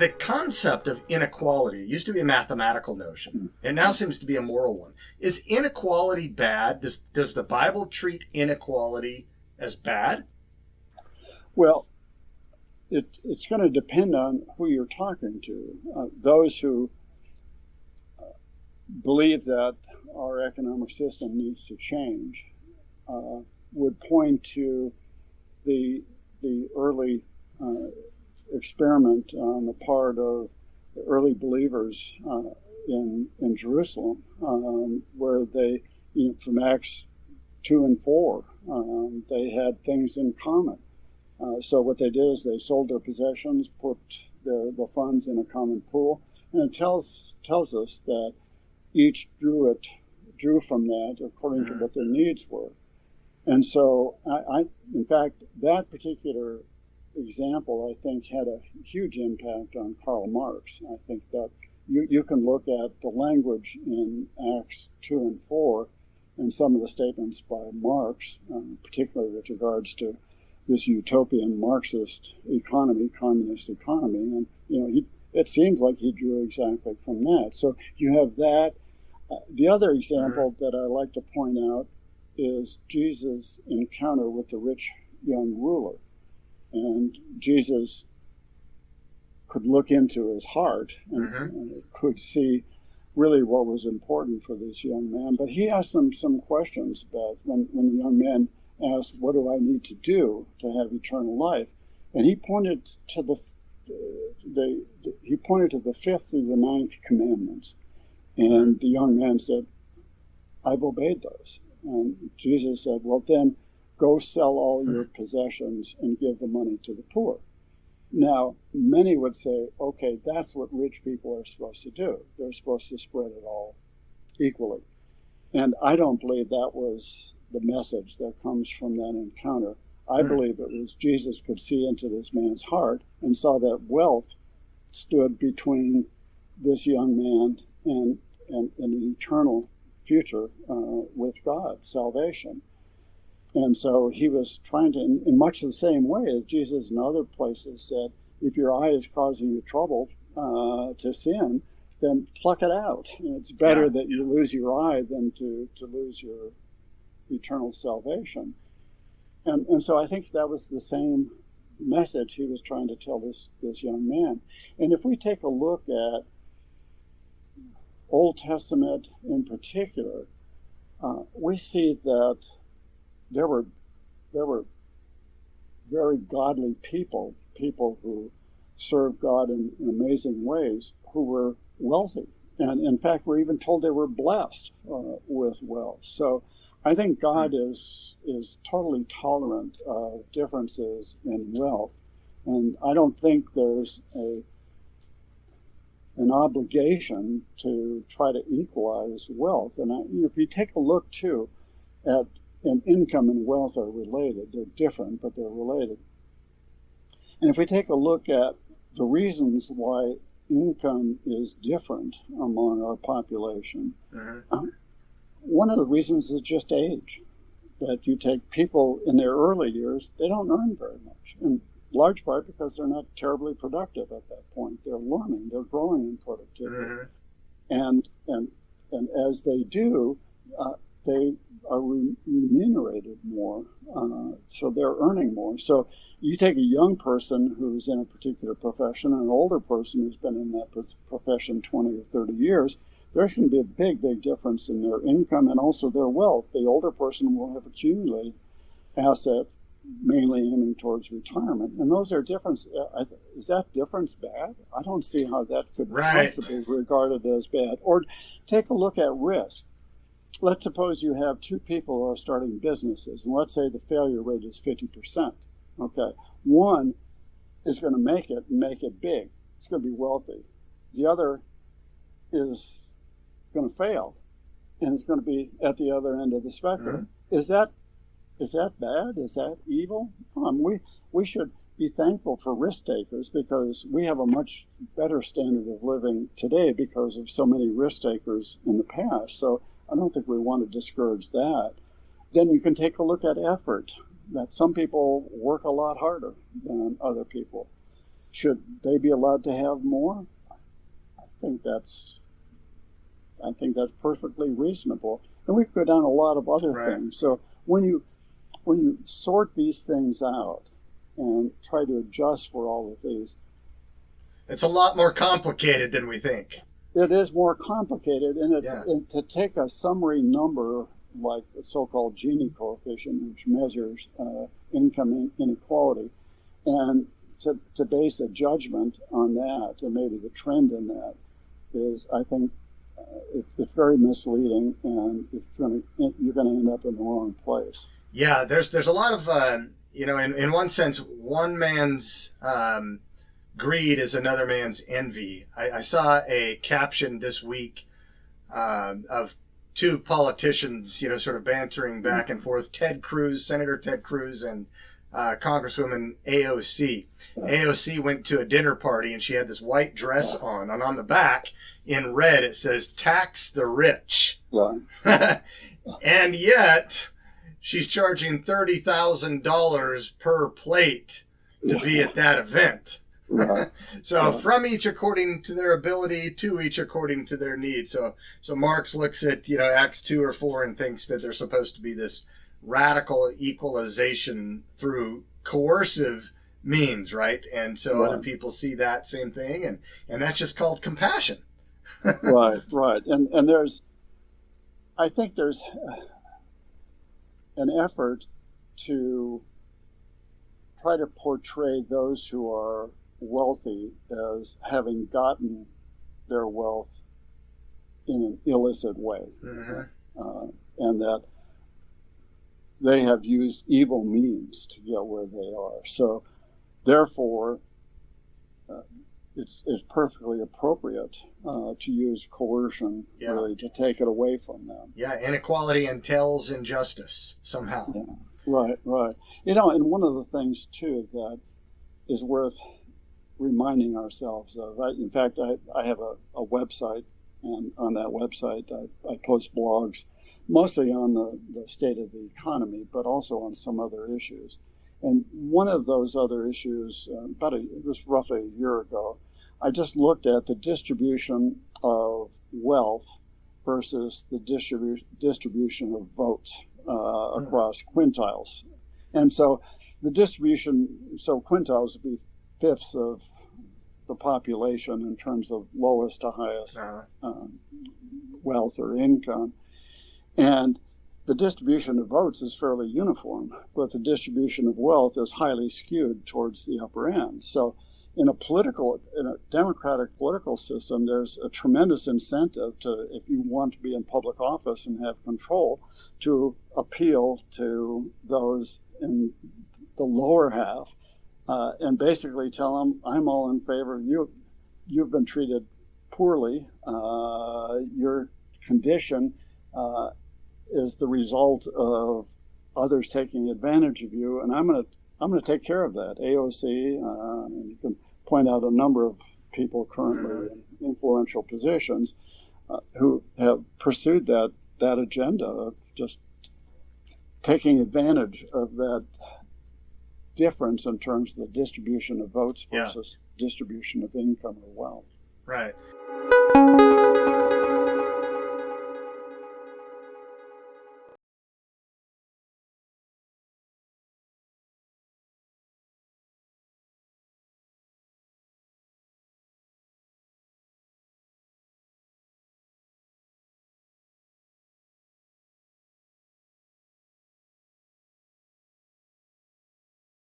the concept of inequality used to be a mathematical notion. It now seems to be a moral one. Is inequality bad? Does the Bible treat inequality as bad? Well, it's going to depend on who you're talking to. Those who believe that our economic system needs to change would point to the early experiment on the part of the early believers in Jerusalem, where they, from Acts 2 and 4, they had things in common. So what they did is they sold their possessions, put the funds in a common pool, and it tells us that each drew from that according to what their needs were. And so, in fact, that particular example, I think, had a huge impact on Karl Marx. I think that you can look at the language in Acts 2 and 4 and some of the statements by Marx, particularly with regards to this utopian Marxist economy, communist economy. And, it seems like he drew exactly from that. So you have that. The other example that I like to point out is Jesus' encounter with the rich young ruler. And Jesus could look into his heart and could see really what was important for this young man. But he asked him some questions about when the young man asked, "What do I need to do to have eternal life?" And he pointed to the fifth of the ninth commandments. And the young man said, "I've obeyed those." And Jesus said, "Well, then go sell all your possessions and give the money to the poor." Now, many would say, okay, that's what rich people are supposed to do. They're supposed to spread it all equally. And I don't believe that was the message that comes from that encounter. I believe it was Jesus could see into this man's heart and saw that wealth stood between this young man and an eternal future with God, salvation. And so he was trying to, in much the same way as Jesus in other places said, if your eye is causing you trouble to sin, then pluck it out. And it's better that you lose your eye than to lose your eternal salvation. And so I think that was the same message he was trying to tell this young man. And if we take a look at Old Testament in particular, we see that there were very godly people who served God in amazing ways, who were wealthy. And in fact, we're even told they were blessed with wealth. So I think God is totally tolerant of differences in wealth. And I don't think there's an obligation to try to equalize wealth. And if you take a look, too, at and income and wealth are related. They're different, but they're related. And if we take a look at the reasons why income is different among our population, one of the reasons is just age. That you take people in their early years, they don't earn very much, in large part because they're not terribly productive at that point. They're learning, they're growing in productivity. And as they do, they are remunerated more, so they're earning more. So you take a young person who's in a particular profession and an older person who's been in that profession 20 or 30 years, there's going to be a big, big difference in their income and also their wealth. The older person will have accumulated assets, mainly aiming towards retirement. And those are different. Is that difference bad? I don't see how that could possibly be regarded as bad. Or take a look at risk. Let's suppose you have two people who are starting businesses, and let's say the failure rate is 50%. Okay, one is going to make it and make it big. It's going to be wealthy. The other is going to fail, and it's going to be at the other end of the spectrum. Is that bad? Is that evil? We should be thankful for risk takers because we have a much better standard of living today because of so many risk takers in the past. So I don't think we want to discourage that. Then you can take a look at effort, that some people work a lot harder than other people. Should they be allowed to have more? I think that's perfectly reasonable. And we could go down a lot of other things. So when you sort these things out and try to adjust for all of these, it's a lot more complicated than we think. It is more complicated, and and to take a summary number like the so-called Gini coefficient, which measures income inequality, and to base a judgment on that, and maybe the trend in that, is, I think, it's very misleading, and you're going to end up in the wrong place. Yeah, there's a lot of in one sense, one man's greed is another man's envy. I saw a caption this week of two politicians, sort of bantering back and forth. Senator Ted Cruz, and Congresswoman AOC. AOC went to a dinner party, and she had this white dress on, and on the back in red it says "Tax the Rich." Right. And yet she's charging $30,000 per plate to be at that event. Right. So from each according to their ability, to each according to their needs. So Marx looks at Acts 2 or 4 and thinks that there's supposed to be this radical equalization through coercive means, right? And so other people see that same thing, and that's just called compassion. Right. And I think there's an effort to try to portray those who are wealthy as having gotten their wealth in an illicit way, and that they have used evil means to get where they are. So therefore, it's perfectly appropriate to use coercion, really, to take it away from them. Yeah, inequality entails injustice somehow. Yeah. Right. And one of the things, too, that is worth reminding ourselves of, in fact, I have a website, and on that website I post blogs, mostly on the state of the economy, but also on some other issues. And one of those other issues, it was roughly a year ago, I just looked at the distribution of wealth versus the distribution of votes across quintiles. And so the distribution, quintiles would be fifths of the population in terms of lowest to highest wealth or income. And the distribution of votes is fairly uniform, but the distribution of wealth is highly skewed towards the upper end. So in a democratic political system, there's a tremendous incentive to, if you want to be in public office and have control, to appeal to those in the lower half and basically tell them, I'm all in favor of you. You've been treated poorly. Your condition is the result of others taking advantage of you, and I'm going to take care of that. AOC, and you can point out a number of people currently in influential positions who have pursued that agenda of just taking advantage of that difference in terms of the distribution of votes versus distribution of income or wealth. Right.